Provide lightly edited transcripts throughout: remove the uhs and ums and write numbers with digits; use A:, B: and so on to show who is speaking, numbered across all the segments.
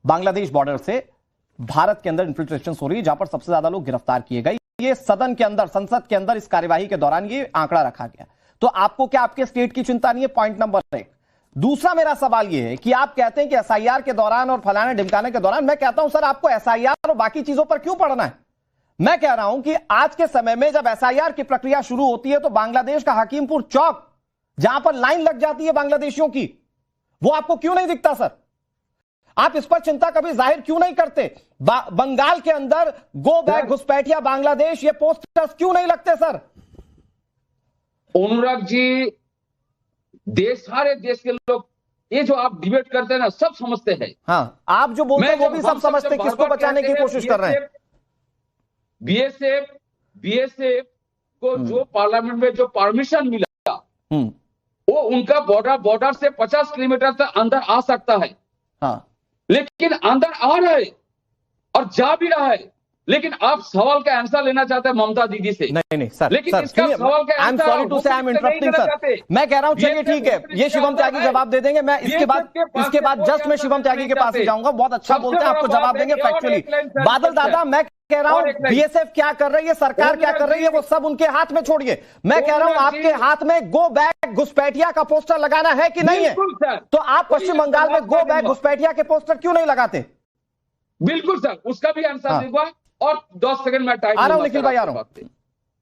A: Bangladesh border से भारत के अंदर इन्फिल्ट्रेशन हो रही है, जहां पर सबसे ज्यादा लोग गिरफ्तार किए गए। ये सदन के अंदर, संसद के अंदर इस कार्यवाही के दौरान ये आंकड़ा रखा गया। तो आपको क्या आपके स्टेट की चिंता नहीं है? Point number 1। दूसरा मेरा सवाल यह है कि आप कहते हैं कि एसआईआर के दौरान और फलाने ढिमकाने के दौरान, मैं कहता हूं सर आपको एसआईआर और बाकी चीजों पर क्यों पढ़ना है? मैं कह रहा हूं कि आज के समय में जब एसआईआर की प्रक्रिया शुरू होती है तो बांग्लादेश का हकीमपुर चौक, जहां पर लाइन लग जाती है बांग्लादेशियों की, वो आपको क्यों नहीं दिखता सर? आप इस पर चिंता कभी जाहिर क्यों नहीं करते? बंगाल के अंदर गो बैक घुसपैठिया बांग्लादेश, ये पोस्टर्स क्यों नहीं लगते सर?
B: अनुराग जी, सारे देश के लोग ये जो आप डिबेट करते हैं ना, सब समझते हैं।
A: हाँ, आप जो बोलते हैं वो भी सब समझते हैं। किसको बचाने की कोशिश कर रहे हैं?
B: बीएसएफ को जो पार्लियामेंट में जो परमिशन मिला, वो उनका बॉर्डर से 50 किलोमीटर तक अंदर आ सकता है।
A: हाँ,
B: लेकिन अंदर आ रहा है और जा भी रहा है। लेकिन आप सवाल का आंसर लेना चाहते हैं ममता दीदी से।
A: नहीं सर,
B: लेकिन इसका सवाल का
A: आई एम सॉरी टू से आई एम इंटरप्टिंग सर। मैं कह रहा हूं चलिए ठीक है, ये शिवम त्यागी जवाब दे देंगे। मैं इसके बाद जस्ट मैं शिवम त्यागी के पास ही जाऊंगा। बहुत अच्छा बोलते हैं, आपको जवाब देंगे फैक्चुअली। बादल दादा, मैं कह रहा हूं बीएसएफ क्या कर रही है, सरकार क्या कर रही है, वो सब उनके हाथ में छोड़िए। मैं कह रहा हूं आपके हाथ में गो बैक घुसपैठिया का पोस्टर लगाना है कि नहीं है? तो आप पश्चिम बंगाल में गो बैक घुसपैठिया के पोस्टर क्यों नहीं लगाते?
B: बिल्कुल सर, उसका भी आंसर दूंगा। और 10 सेकंड में टाइम
A: आ रहा हूं निखिल भाई, आ रहा हूं।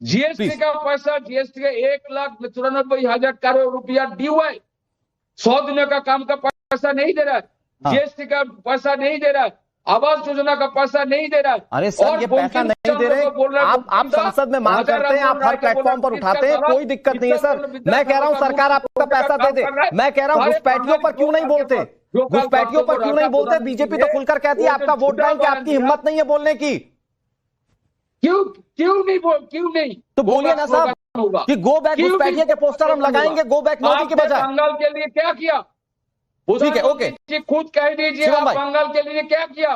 B: जीएसटी का पैसा, जीएसटी का 1,94,000 करोड़ रुपया ड्यू है। 100 दिनों का काम का पैसा नहीं दे रहा है। जीएसटी का पैसा नहीं दे रहा है। आवास योजना का पैसा नहीं दे रहा है।
A: अरे सर, ये पैसा नहीं दे रहे, आप संसद में मांग करते हैं, आप हर प्लेटफॉर्म पर उठाते हैं, कोई दिक्कत नहीं है सर। मैं कह रहा हूं सरकार आपका पैसा दे दे। मैं कह रहा हूं घुसपैठियों पर क्यों नहीं बोलते? घुसपैठियों पर क्यों नहीं बोलते? बीजेपी तो खुलकर कहती है आपका वोट बैंक है, आपकी हिम्मत नहीं है बोलने की।
B: क्यों नहीं?
A: तो बोलिए ना साहब कि गो बैक घुसपैठिया के पोस्टर हम लगाएंगे, गो बैक मोदी के बजाय।
B: बंगाल के लिए क्या किया?
A: ठीक है, ओके,
B: खुद कह दीजिए, आप बंगाल के लिए क्या किया?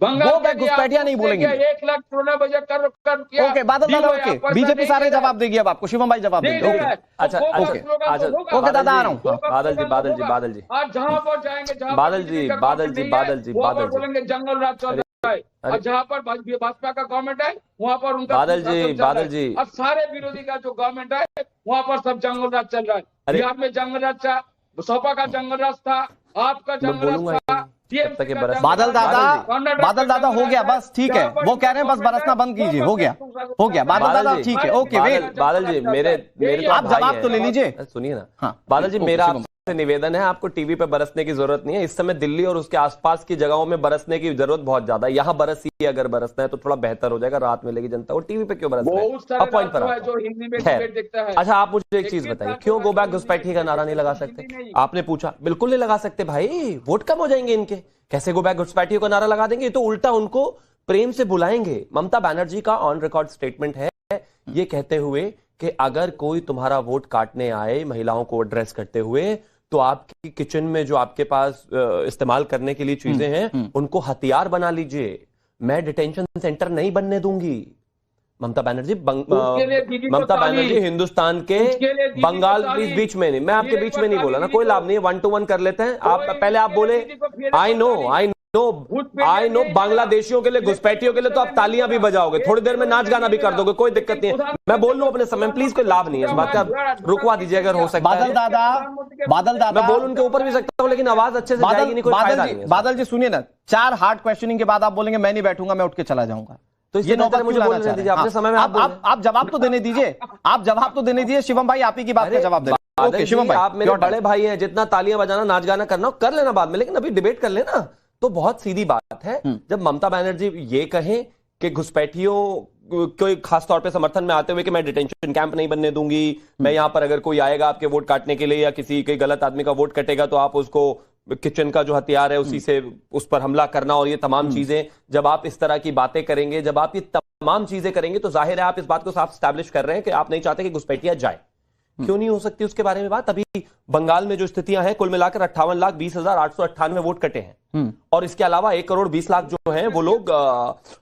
A: गो बैक घुसपैठिया नहीं बोलेंगे।
B: 1,94,000 करोड़ किया।
A: ओके बादल दादा, ओके, बीजेपी सारे जवाब देगी अब आपको। शिवम भाई जवाब देंगे। ओके, अच्छा, ओके दादा आ रहा हूँ।
C: बादल जी
B: आज जहां पर जाएंगे,
C: बादल जी
B: बोलेंगे जंगल राज चल रहा है। और जहां पर भाजपा का गवर्नमेंट है, वहां पर उनका
C: बादल जी
B: और सारे विरोधी का जो गवर्नमेंट है, वहां पर सब जंगल राज चल रहा है। बिहार में जंगल राज था, सपा का जंगल राज था, आपका जंगल राज था।
A: बादल दादा हो गया बस, ठीक है। वो कह रहे हैं बस बरसना बंद कीजिए, हो गया बादल दादा, ठीक है, ओके।
C: बादल जी मेरे तो
A: आप जवाब तो ले लीजिए,
C: सुनिए ना।
A: हाँ,
C: बादल जी, मेरा आपसे निवेदन है, आपको टीवी पे बरसने की जरूरत नहीं है। इस समय दिल्ली और उसके आसपास की जगहों में बरसने की जरूरत बहुत ज्यादा है। यहाँ बरसिए, अगर बरसना है तो थोड़ा बेहतर हो जाएगा, राहत मिलेगी जनता को। टीवी पे क्यों बरसना है? अब पॉइंट पर अच्छा, आप मुझे एक चीज बताइए, क्यों गो बैक घुसपैठिया का नारा नहीं लगा सकते? आपने पूछा, बिल्कुल नहीं लगा सकते भाई, वोट कम हो जाएंगे इनके। कैसे गो बैक घुसपैठिया का नारा लगा देंगे? तो उल्टा उनको प्रेम से बुलाएंगे। ममता बनर्जी का ऑन रिकॉर्ड स्टेटमेंट है, ये कहते हुए कि अगर कोई तुम्हारा वोट काटने आए, महिलाओं को एड्रेस करते हुए, तो आपकी किचन में जो आपके पास इस्तेमाल करने के लिए चीजें हैं, उनको हथियार बना लीजिए। मैं डिटेंशन सेंटर नहीं बनने दूंगी। ममता बनर्जी हिंदुस्तान के बंगाल, प्लीज बीच में नहीं, मैं आपके बीच में नहीं बोला ना, कोई लाभ नहीं है, 1 to 1 कर लेते हैं। आप पहले आप बोले आई नो बांग्लादेशियों के लिए, घुसपैठियों के लिए तो आप तालियां भी बजाओगे, थोड़ी देर में नाच गाना भी कर दोगे, कोई दिक्कत नहीं है। मैं बोल लूं अपने समय, प्लीज कोई लाभ नहीं है इस बात का, रुकवा दीजिए अगर हो सकता है।
A: बादल दादा
C: मैं बोल उनके ऊपर भी सकता हूं, लेकिन आवाज अच्छे से जाएगी नहीं, कोई फायदा नहीं है।
A: बादल जी सुनिए ना, 4 हार्ड क्वेश्चनिंग के बाद आप बोलेंगे मैं नहीं बैठूंगा, मैं उठ के चला जाऊंगा।
C: तो ये नौकर मुझे बोलने दीजिए, अपने समय में
A: आप जवाब तो देने दीजिए, आप जवाब तो देने दीजिए। शिवम भाई, आप ही की बात का जवाब दें। ओके शिवम भाई,
C: आप मेरे बड़े भाई हैं, जितना तालियां बजाना, नाच गाना करना कर लेना बाद में, लेकिन अभी डिबेट कर लेना। तो बहुत सीधी बात है, जब ममता बनर्जी ये कहें कि घुसपैठियों कोई खास तौर पे समर्थन में आते हुए कि मैं डिटेंशन कैंप नहीं बनने दूंगी, मैं यहां पर अगर कोई आएगा आपके वोट काटने के लिए या किसी के गलत आदमी का वोट कटेगा तो आप उसको किचन का जो हथियार है उसी से उस पर हमला करना, और ये तमाम चीजें, जब आप इस तरह की बातें करेंगे, जब आप ये तमाम चीजें करेंगे, तो जाहिर है आप इस बात को साफ स्टैब्लिश कर रहे हैं कि आप नहीं चाहते कि घुसपैठिया जाए। क्यों नहीं हो सकती उसके बारे में बात? अभी बंगाल में जो स्थितियां हैं, कुल मिलाकर 58,20,898 वोट कटे हैं, और इसके अलावा 1,20,00,000 जो हैं वो लोग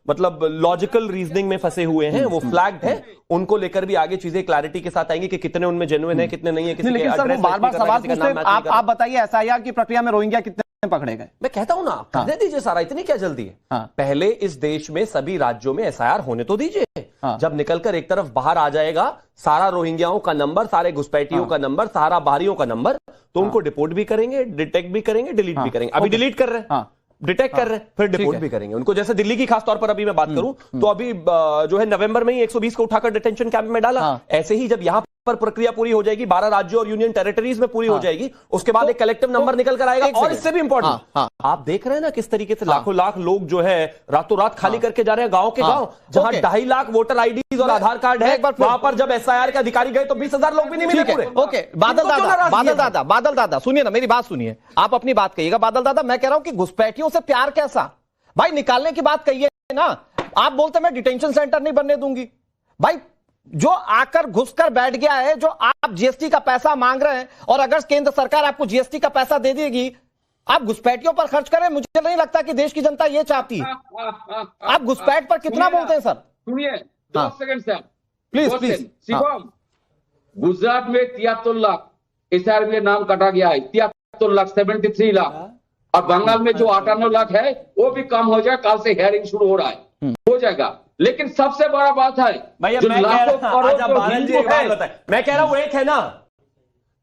C: मतलब लॉजिकल रीजनिंग में फंसे हुए हैं, वो फ्लैग्ड है। उनको लेकर भी आगे चीजें क्लैरिटी के साथ आएंगी कि कितने उनमें जेन्युइन है, कितने नहीं है।
A: लेकिन सर वो बार-बार सवाल पूछते हैं, आप बताइए एसआईआर की प्रक्रिया में रोहिंग्या कितने पकड़े गए।
C: मैं कहता हूं ना, करने दीजिए सारा, इतनी क्या जल्दी है।
A: हाँ।
C: पहले इस देश में सभी राज्यों में एसआईआर होने तो दीजिए।
A: हाँ।
C: जब निकलकर एक तरफ बाहर आ जाएगा सारा रोहिंग्याओं का नंबर, सारे घुसपैठियों का नंबर, सारा बाहरियों का नंबर, तो उनको डिपोर्ट भी करेंगे, डिटेक्ट भी करेंगे, डिलीट भी करेंगे। अभी डिलीट कर रहे हैं, डिटेक्ट कर रहे हैं, फिर डिपोर्ट भी करेंगे उनको। जैसे दिल्ली की खास तौर पर अभी मैं बात करूं तो अभी जो है नवंबर में ही 120 को उठाकर डिटेंशन कैंप में डाला। ऐसे ही जब यहां पर प्रक्रिया पूरी हो जाएगी, 12 राज्यों और यूनियन टेरिटरीज में पूरी हो जाएगी, उसके बाद एक कलेक्टिव नंबर निकल कर आएगा। और इससे भी इंपॉर्टेंट, आप देख रहे हैं ना किस तरीके से लाखों लाख लोग जो है रातों रात खाली करके जा रहे हैं गांव के गांव, जहां 2.5 लाख वोटर आईडीज और आधार कार्ड है, वहां पर जब एसआईआर के अधिकारी गए तो 20,000 लोग भी नहीं मिले पूरे।
A: ओके, बादल दादा सुनिए ना, मेरी बात सुनिए, आप अपनी बात कहिएगा। बादल दादा, मैं कह रहा हूं कि घुसपैठियों से प्यार कैसा? भाई निकालने की बात कहिए ना। आप बोलते मैं डिटेंशन सेंटर नहीं बनने दूंगी। भाई जो आकर घुसकर बैठ गया है, जो आप जीएसटी का पैसा मांग रहे हैं, और अगर केंद्र सरकार आपको जीएसटी का पैसा दे देगी, आप घुसपैठियों पर खर्च करें। मुझे नहीं लगता कि देश की जनता ये चाहती है। आप घुसपैठ पर कितना बोलते हैं सर?
B: सुनिए 2 second sir,
A: please.
B: Shivam, Gujarat में 73 लाख एसआईआर में नाम कटा गया है, 73 लाख, 73 लाख। और बंगाल में जो 58 लाख है वो भी कम हो जाए, कल से हियरिंग शुरू हो रहा है, हो जाएगा। लेकिन सबसे बड़ा बात है
C: भैया,
B: जो
C: मैं
B: लाखों करोड़ जो हिंदू है,
C: मैं कह रहा हूं एक है ना,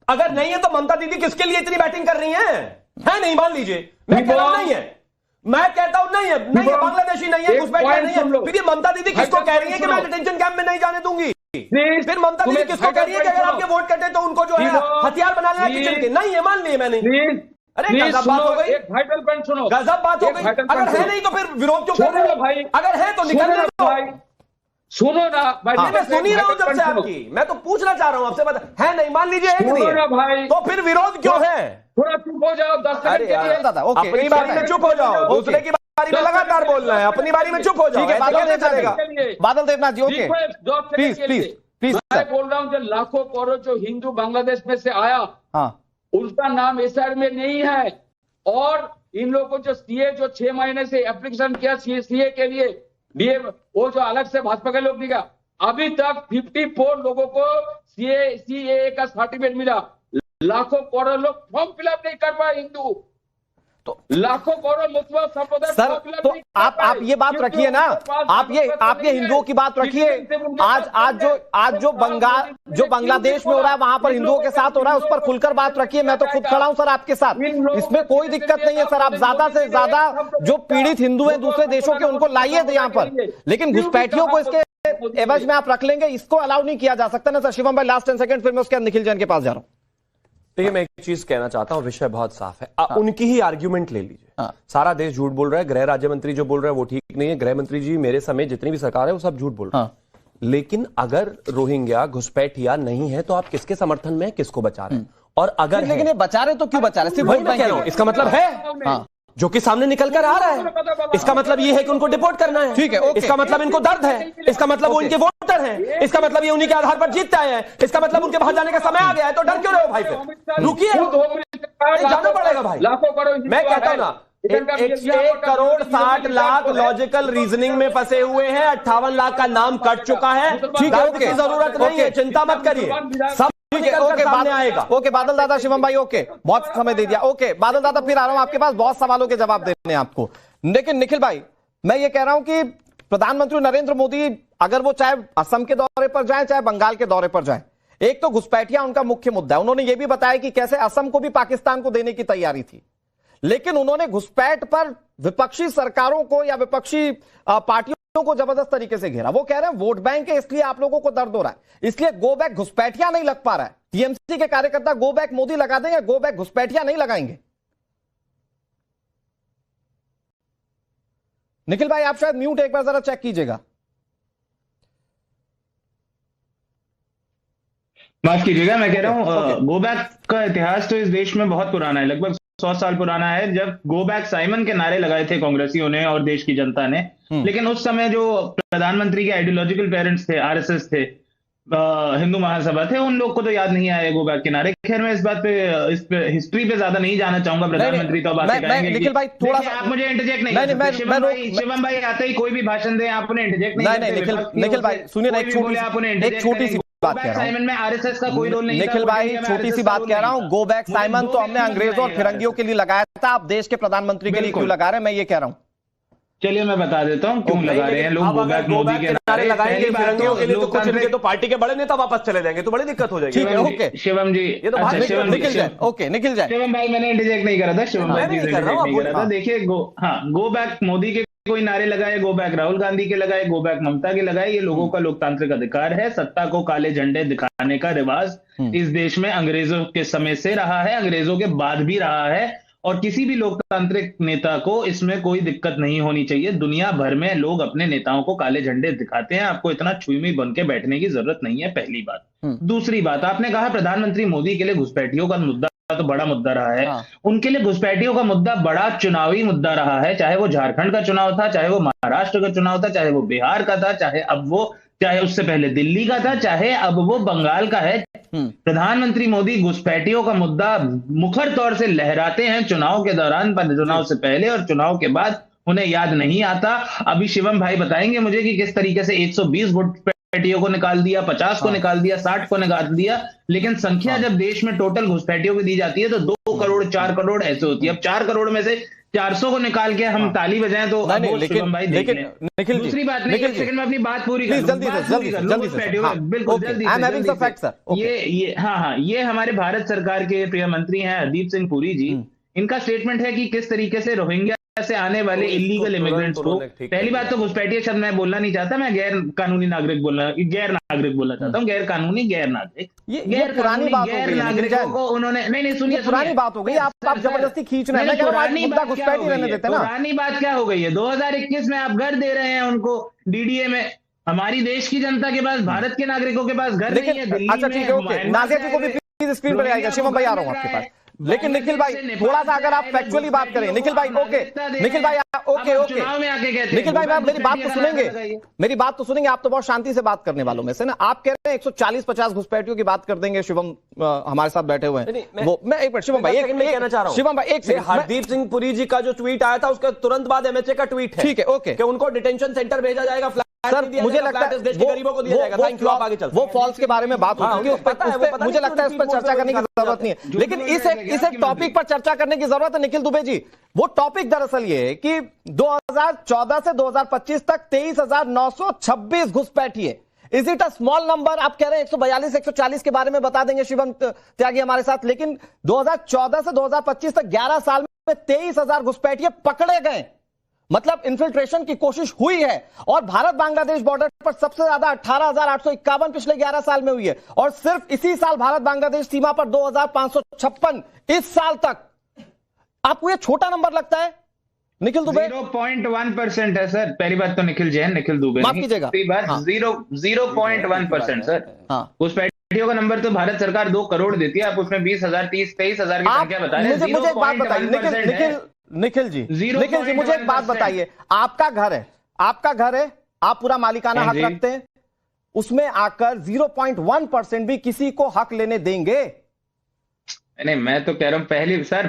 C: अगर नहीं है तो ममता दीदी किसके लिए इतनी बैटिंग कर रही है नहीं, मान लीजिए। मैं कह रहा हूं नहीं है, मैं कहता हूं नहीं है, बांग्लादेशी नहीं है, घुसपैठ नहीं है, फिर ये ममता दीदी किसको कह रही है कि मैं डिटेंशन कैंप में नहीं जाने दूंगी? फिर ममता दीदी किसको कह रही है कि अगर आपके वोट कटे तो उनको जो है हथियार बना लेना किचन के? नहीं है, मान लिए मैंने। अरे गजब बात हो गई,
B: एक वाइटल पॉइंट सुनो,
C: गजब बात हो गई। अगर है नहीं तो फिर विरोध क्यों कर रहे हो भाई? अगर है तो निकलने दो भाई।
B: सुनो ना भाई,
C: मैं सुन ही रहा हूं जब से आपकी, मैं तो पूछना चाह रहा हूं आपसे, बता है नहीं, मान लीजिए है कि नहीं है
B: भाई,
C: तो फिर विरोध क्यों है?
B: थोड़ा चुप हो जाओ 10 सेकंड के लिए।
C: अपनी बारी में चुप हो जाओ, दूसरे की बारी में लगातार बोलना है, अपनी बारी में चुप हो जाओ।
A: बादल देवनाथ जी, ओके, प्लीज।
B: मैं बोल रहा हूँ जो लाखों करोड़ जो हिंदू बांग्लादेश में से आया, उनका नाम एसआईआर में नहीं है। और इन लोगों को जो सीए जो 6 महीने से एप्लीकेशन किया सीए के लिए, डीए वो जो अलग से भाजपा के लोग दिखा, अभी तक 54 लोगों को सीए का सर्टिफिकेट मिला। लाखों करोड़ लोग फॉर्म फिलअप नहीं कर पाए हिंदू, तो लाखों करोड़ मुस्लिम संप्रदाय
A: सर, तो आप ये बात रखिए ना, आप ये हिंदुओं की बात रखिए। आज जो बांग्लादेश में हो रहा है, वहां पर हिंदुओं के साथ हो रहा है, उस पर खुलकर बात रखिए। मैं तो खुद खड़ा हूं सर आपके साथ, इसमें कोई दिक्कत नहीं है सर। आप ज्यादा से ज्यादा जो पीड़ित हिंदू हैं दूसरे देशों के, उनको लाइए यहाँ पर, लेकिन घुसपैठियों को इसके एवज में आप रख लेंगे, इसको अलाउ नहीं किया जा सकता ना सर। शिवम भाई लास्ट 10 सेकंड, फिर मैं उसके बाद निखिल जैन के पास जा रहा हूं।
C: देखिए, मैं एक चीज कहना चाहता हूं, विषय बहुत साफ है। उनकी ही आर्ग्यूमेंट ले लीजिए। सारा देश झूठ बोल रहा है, गृह राज्य मंत्री जो बोल रहे हैं वो ठीक नहीं है, गृह मंत्री जी मेरे समेत जितनी भी सरकार है वो सब झूठ बोल रहे हैं। लेकिन अगर रोहिंग्या घुसपैठिया नहीं है तो आप किसके समर्थन में, किसको बचा रहे हैं? और अगर
A: लेकिन ये बचा रहे तो क्यों बचा रहे? सिर्फ
C: वही मैं कह रहा हूं, इसका मतलब है जो कि सामने निकल कर आ रहा है, इसका मतलब ये है कि उनको डिपोर्ट करना है।
A: ठीक है,
C: इसका मतलब इनको दर्द है, इसका मतलब वो इनके वोटर हैं, इसका मतलब ये उन्हीं के आधार पर जीतते आए हैं, इसका मतलब उनके बाहर जाने का समय आ गया है। तो डर क्यों रहे हो भाई? फिर रुकिए, जाना पड़ेगा भाई। मैं कहता हूं ना, 1,60,00,000 लॉजिकल रीजनिंग में फंसे हुए हैं, 58 लाख का नाम कट चुका है।
A: ठीक है,
C: की जरूरत नहीं है, चिंता मत करिए, सब
A: ठीक है। ओके, आएगा। ओके बादल दादा, शिवम भाई, ओके, बहुत समय दे दिया। ओके बादल दादा, फिर आ रहा हूं आपके पास, बहुत सवालों के जवाब देने आपको। लेकिन निखिल भाई, मैं ये कह रहा हूं कि प्रधानमंत्री नरेंद्र मोदी, अगर वो चाहे असम के दौरे पर जाए चाहे बंगाल के दौरे पर जाए, एक तो घुसपैठिया उनका मुख्य मुद्दा है। उन्होंने ये भी बताया कि कैसे असम को भी पाकिस्तान को देने की तैयारी थी, लेकिन उन्होंने घुसपैठ पर विपक्षी सरकारों को या विपक्षी पार्टियों को जबरदस्त तरीके से घेरा। वो कह रहे हैं वोट बैंक है, इसलिए आप लोगों को दर्द हो रहा है, इसलिए गो बैक घुसपैठिया नहीं लग पा रहा है। टीएमसी के कार्यकर्ता गो बैक मोदी लगा देंगे, गो बैक घुसपैठिया नहीं लगाएंगे। निखिल भाई, आप शायद म्यूट, एक बार जरा चेक कीजिएगा।
D: माफ कीजिएगा, मैं कह रहा हूं गो बैक का इतिहास तो इस देश में बहुत पुराना है, लगभग 100 साल पुराना है। जब गो बैक साइमन के नारे लगाए थे कांग्रेसियों ने और देश की जनता ने, लेकिन उस समय जो प्रधानमंत्री के आइडियोलॉजिकल पेरेंट्स थे, आरएसएस थे, हिंदू महासभा थे, उन लोग को तो याद नहीं आए गो बैक के नारे। खैर, मैं इस पे हिस्ट्री पे ज्यादा नहीं जाना चाहूंगा, प्रधानमंत्री तो बातें करेंगे।
A: निखिल भाई, थोड़ा सा
D: आप मुझे इंटरजेक्ट नहीं, शिवम भाई आते ही कोई भी भाषण दे, आप उन्हें इंटरजेक्ट नहीं।
A: निखिल भाई सुनिए ना, एक छोटी सी बात कह रहा हूं।
D: में आरएसएस का कोई रोल नहीं।
A: निखिल भाई, छोटी सी बात कह रहा हूं, गो बैक साइमन तो हमने अंग्रेजों और फिरंगियों के लिए लगाया लगता है आप देश के प्रधानमंत्री के लिए क्यों लगा रहे हैं, मैं ये कह रहा हूं।
D: चलिए मैं बता देता हूँ क्यों लगा रहे हैं लोग
C: अब अगर गो बैक के नारे लगाएंगे फिरंगियों के लिए, तो कुछ इनके तो पार्टी के बड़े नेता वापस चले जाएंगे, तो बड़ी दिक्कत हो जाएगी।
A: ओके
D: शिवम जी,
C: ये तो बात
A: निकल जाए, ओके निकल जाए।
D: शिवम भाई मैंने इंटरजेक्ट नहीं करा था, शिवम भाई नहीं करा था। देखिए गो बैक मोदी के कोई नारे लगाए, गो बैक राहुल गांधी के लगाए, गो बैक ममता के लगाए, ये लोगों का लोकतांत्रिक अधिकार है। सत्ता को काले झंडे दिखाने का रिवाज इस देश में अंग्रेजों के समय से रहा है, अंग्रेजों के बाद भी रहा है, और किसी भी लोकतांत्रिक नेता को इसमें कोई दिक्कत नहीं होनी चाहिए। दुनिया भर में लोग अपने नेताओं को काले झंडे दिखाते हैं, आपको इतना छुईमी बन के बैठने की जरूरत नहीं है, पहली बात। दूसरी बात, आपने कहा प्रधानमंत्री मोदी के लिए घुसपैठियों का मुद्दा तो बड़ा मुद्दा रहा है। उनके लिए घुसपैठियों का मुद्दा बड़ा चुनावी मुद्दा रहा है, चाहे वो झारखंड का चुनाव था, चाहे वो महाराष्ट्र का चुनाव था, चाहे वो बिहार का था, चाहे उससे पहले दिल्ली का था, चाहे अब वो बंगाल का है। प्रधानमंत्री मोदी घुसपैठियों का मुद्दा मुखर तौर से लहराते हैं चुनाव के दौरान, चुनाव से पहले और चुनाव के बाद उन्हें याद नहीं आता। अभी शिवम भाई बताएंगे मुझे कि किस तरीके से 120 घुसपैठियों को निकाल दिया, 50 को निकाल दिया, 60 को निकाल दिया, लेकिन संख्या जब देश में टोटल घुसपैठियों की दी जाती है तो 2 करोड़ 4 करोड़ ऐसे होती है। अब 4 करोड़ में से 400 को निकाल के हम ताली बजाएं तो शिवम भाई देख लें। दूसरी बात नहीं, एक सेकंड में अपनी बात पूरी कर
A: जल्दी
D: बिल्कुल जल्दी। ये हमारे भारत सरकार के प्रिय मंत्री हैं हरदीप सिंह पुरी जी, इनका स्टेटमेंट है कि किस तरीके से रोहिंग्या से आने वाले इलीगल इमिग्रेंट्स को, पहली बात तो घुसपैठिए शब्द मैं बोलना नहीं चाहता, मैं गैर कानूनी नागरिक बोलना चाहता हूँ, गैर कानूनी गैर नागरिक,
A: ये पुरानी बात हो गई,
D: नागरिकों को उन्होंने नहीं सुनिए,
A: पुरानी बात हो गई, आप जबरदस्ती खींच रहे हैं।
D: पुरानी बात क्या हो गई है? 2021 में आप घर दे रहे हैं उनको डीडीए में। हमारी देश की जनता के पास, भारत के नागरिकों के पास घर नहीं है दिल्ली में।
A: अच्छा ठीक है, ओके, नाजिया जी को भी प्लीज स्क्रीन पर आएगा। शिवम भाई आ रहा हूँ आपके पास, लेकिन निखिल भाई थोड़ा सा अगर आप फैक्चुअली बात करें, निखिल भाई ओके, निखिल भाई ओके, निखिल भाई आप मेरी बात तो सुनेंगे, मेरी बात तो सुनेंगे, आप तो बहुत शांति से बात करने वालों में से ना। आप कह रहे हैं 140-50 घुसपैठियों की बात कर देंगे, शिवम हमारे साथ बैठे हुए हैं वो, मैं एक मिनट शिवम भाई कहना चाह रहा हूं, शिवम भाई एक सेकंड,
C: हरदीप सिंह पुरी जी का जो ट्वीट आया था उसके तुरंत बाद एमएचए का ट्वीट है,
A: ठीक है ओके,
C: कि उनको डिटेंशन सेंटर भेजा जाएगा,
A: सर मुझे लगता है
C: देश के गरीबों को दिया जाएगा। थैंक यू, आप आगे चलते हैं।
A: वो फॉल्स के बारे में बात होती है, मुझे लगता है इस पर चर्चा करने की जरूरत नहीं है, लेकिन इस एक टॉपिक पर चर्चा करने की जरूरत है निखिल दुबे जी। वो टॉपिक दरअसल ये है कि 2014 से 2025 तक 23,926 घुसपैठिए। Is it a small number? आप कह रहे हैं 142 140 के बारे में बता देंगे शिवम त्यागी हमारे साथ, लेकिन 2014 से 2025 तक 11 साल में 23,000 घुसपैठिए पकड़े गए, मतलब इन्फिल्ट्रेशन की कोशिश हुई है। और भारत बांग्लादेश बॉर्डर पर सबसे ज्यादा 18,851 पिछले 11 साल में हुई है, और सिर्फ इसी साल भारत बांग्लादेश सीमा पर 2,556 इस साल तक। आपको ये छोटा नंबर लगता है निखिल दुबे?
D: 0.1% है सर। पहली बात तो निखिल जैन, निखिल दुबे
A: माफ कीजिएगा,
D: 0.1% सर। उस पैटियों का नंबर तो भारत सरकार 2 करोड़ देती है, आप उसमें 20,000 23,000 की संख्या बता रहे हैं।
A: मुझे एक बात बताइए निखिल जी, मुझे एक बात बताइए, आपका घर है, आप पूरा मालिकाना हक रखते हैं, उसमें आकर 0.1% भी किसी को हक लेने देंगे?
D: नहीं, मैं तो कह रहा हूं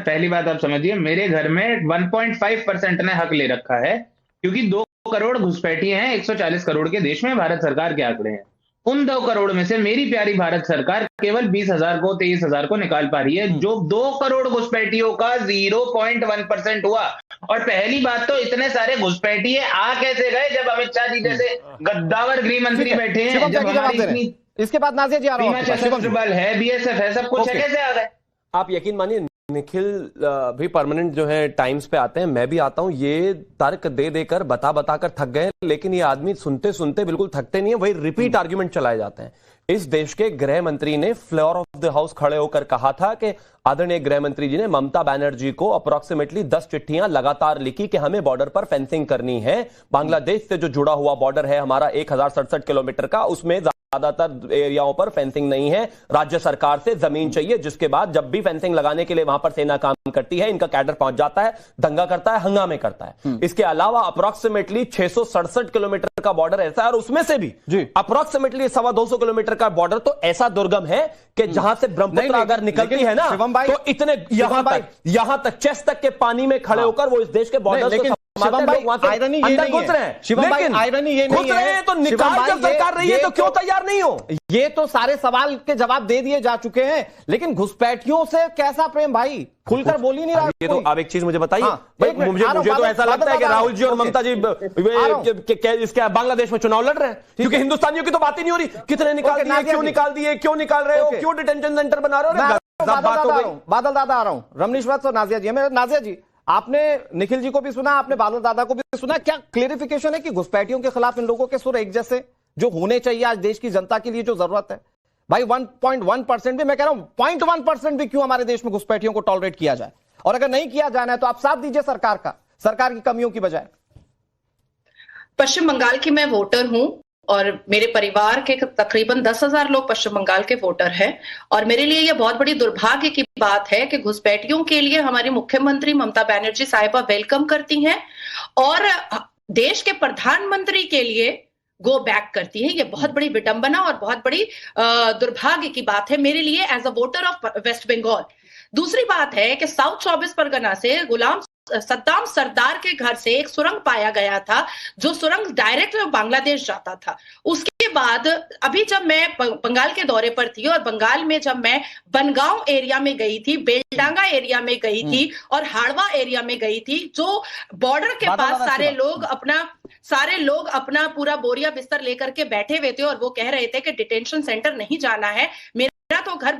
D: पहली बात आप समझिए, मेरे घर में 1.5% ने हक ले रखा है, क्योंकि 2 करोड़ घुसपैठिए हैं 140 करोड़ के देश में, भारत सरकार के आंकड़े हैं। उन 2 करोड़ में से मेरी प्यारी भारत सरकार केवल 20,000 को 23,000 को निकाल पा रही है, जो 2 करोड़ घुसपैठियों का 0.1% हुआ। और पहली बात तो इतने सारे घुसपैठिए आ कैसे गए जब अमित शाह जी जैसे गद्दावर गृह मंत्री बैठे हैं, जब हमारी
A: इसके बाद नाजिया जी आ रहा
D: हूं, है बीएसएफ है, सब कुछ है, कैसे आ गए?
C: आप यकीन मानिए निखिल भी परमानेंट जो है टाइम्स पे आते हैं, मैं भी आता हूं, ये तर्क दे देकर बता कर थक गए, लेकिन ये आदमी सुनते सुनते बिल्कुल थकते नहीं है, वही रिपीट आर्ग्यूमेंट चलाए जाते हैं। इस देश के गृह मंत्री ने फ्लोर ऑफ द हाउस खड़े होकर कहा था कि आदरणीय गृह मंत्री जी ने ममता बनर्जी को अप्रोक्सीमेटली 10 चिट्ठियां लगातार लिखी कि हमें बॉर्डर पर फेंसिंग करनी है, बांग्लादेश से जो जुड़ा हुआ बॉर्डर है हमारा 1067 किलोमीटर का, उसमें ज्यादातर एरियाओं पर फेंसिंग नहीं है, राज्य सरकार से जमीन चाहिए, जिसके बाद जब भी फेंसिंग लगाने के लिए वहां पर सेना काम करती है, इनका कैडर पहुंच जाता है, दंगा करता है, हंगामे करता है। इसके अलावा अप्रोक्सीमेटली 667 किलोमीटर का बॉर्डर ऐसा है, और उसमें से भी अप्रोक्सीमेटली 250 किलोमीटर का बॉर्डर तो ऐसा दुर्गम है कि जहां से ब्रह्मपुत्र अगर निकलती है ना, तो इतने यहां तक चेस्ट तक के पानी में खड़े होकर वो इस देश के बॉर्डर को संभालते हैं, लोग वहां से
A: आयरनी ये
C: अंदर
A: नहीं
C: घुस
A: है।
C: रहे हैं।
A: शिवम भाई,
C: लेकिन
A: आयरनी ये नहीं
C: घुस रहे हैं तो
A: शिवम
C: निकाल
A: भाई,
C: जब सरकार रही है तो क्यों तैयार नहीं हो?
A: ये तो सारे सवाल के जवाब दे दिए जा चुके हैं, लेकिन घुसपैठियों से कैसा प्रेम भाई? खुलकर बोल ही नहीं रहा।
C: ये तो आप एक चीज मुझे बताइए।
A: हाँ,
C: भाई
A: एक मिनट,
C: मुझे
A: आ रहा हूं,
C: तो ऐसा लगता है कि राहुल जी और ममता जी इसके बांग्लादेश में चुनाव लड़ रहे हैं, क्योंकि हिंदुस्तानियों की तो बात ही नहीं हो रही। कितने निकाल दिए, क्यों निकाल दिए, क्यों निकाल रहे हो, क्यों डिटेंशन सेंटर बना रहे हो?
A: बादल दादा आ रहा हूं, रमनीश वत्स और नाजिया जी। नाजिया जी, आपने निखिल जी को भी सुना, आपने बादल दादा को भी सुना, क्या क्लेरिफिकेशन है कि घुसपैठियों के खिलाफ इन लोगों के सुर एक जैसे जो होने चाहिए आज देश की जनता के लिए जो जरूरत है? भाई 1.1% भी, मैं कह रहा हूं 0.1% भी क्यों हमारे देश में घुसपैठियों को टॉलरेट किया जाए? और अगर नहीं किया जाना है तो आप साथ दीजिए सरकार की कमियों की बजाय।
E: पश्चिम बंगाल की मैं वोटर हूं और मेरे परिवार के तकरीबन 10,000 लोग पश्चिम बंगाल के वोटर हैं और मेरे लिए यह बहुत बड़ी दुर्भाग्य की बात है कि घुसपैठियों के लिए हमारी मुख्यमंत्री ममता बनर्जी साहिबा वेलकम करती हैं और देश के प्रधानमंत्री के लिए गो बैक करती है। यह बहुत बड़ी विडंबना और बहुत बड़ी दुर्भाग्य की बात है मेरे लिए as a voter of West Bengal. दूसरी बात है कि साउथ 24 परगना से गुलाम सद्दाम सरदार के घर से एक सुरंग पाया गया था, जो सुरंग डायरेक्ट बांग्लादेश जाता था। उसके बाद अभी जब मैं बंगाल के दौरे पर थी और बंगाल में जब मैं बनगांव एरिया में गई थी, बेलडांगा एरिया में गई थी और हाड़वा एरिया में गई थी, जो बॉर्डर के पास सारे लोग अपना पूरा बोरिया बिस्तर लेकर के बैठे हुए थे और वो कह रहे थे कि डिटेंशन सेंटर नहीं जाना है। मेरा तो घर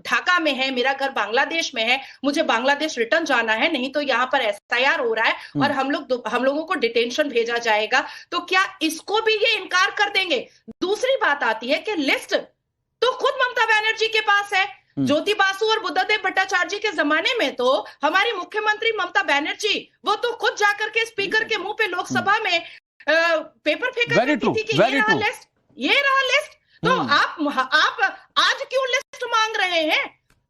E: ढाका में है, मेरा घर बांग्लादेश में है, मुझे बांग्लादेश रिटर्न जाना है, नहीं तो यहाँ पर एसआईआर हो रहा है और हम लोगों को डिटेंशन भेजा जाएगा। तो क्या इसको भी ये इनकार कर देंगे? दूसरी बात आती है कि लिस्ट तो खुद ममता बनर्जी के पास है। ज्योति बासु और बुद्धदेव भट्टाचार्य के जमाने में तो हमारी मुख्यमंत्री ममता बनर्जी वो तो खुद जाकर के स्पीकर के मुंह पे लोकसभा में पेपर फेंका करती थी कि ये रहा लिस्ट। तो आप आज क्यों लिस्ट मांग रहे हैं?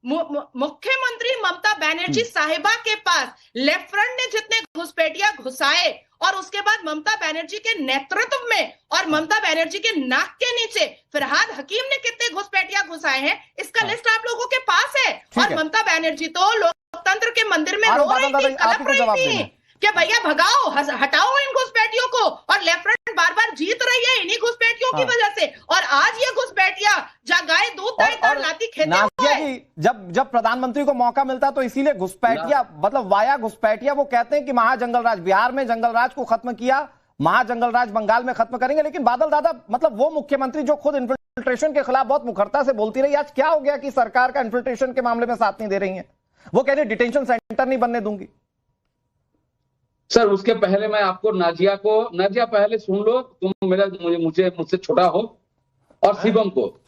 E: मुख्यमंत्री ममता बनर्जी साहिबा के पास लेफ्ट फ्रंट ने जितने घुसपैठिया घुसाए और उसके बाद ममता बनर्जी के नेतृत्व में और ममता बनर्जी के नाक के नीचे फरहाद हकीम ने कितने घुसपैठिया घुसाए हैं, इसका लिस्ट आप लोगों के पास है। और ममता बनर्जी तो लोकतंत्र के मंदिर में रो रही थी, कलप रही थी कि भैया भगाओ, हटाओ इन घुसपैठियों को, और लेफ्ट फ्रंट बार बार जीत रही है इन्हीं घुसपैठियों की वजह से। और आज ये घुसपैठिया जहाँ गाय दूध लाती खेते हुए,
A: जब प्रधानमंत्री को मौका मिलता तो इसीलिए घुसपैठिया मतलब वाया घुसपैठिया वो कहते हैं कि महाजंगल राज बिहार में जंगल राज को खत्म किया, महाजंगल राज बंगाल में खत्म करेंगे। लेकिन बादल दादा मतलब वो मुख्यमंत्री जो खुद इन्फिल्ट्रेशन के खिलाफ बहुत मुखरता से बोलती रही, आज क्या हो गया कि सरकार का इन्फिल्ट्रेशन के मामले में साथ नहीं दे रही है? वो कह रही डिटेंशन सेंटर नहीं बनने दूंगी।
B: सर उसके पहले मैं आपको नाजिया पहले सुन लो, तुम मुझसे छोटा हो, और शिवम को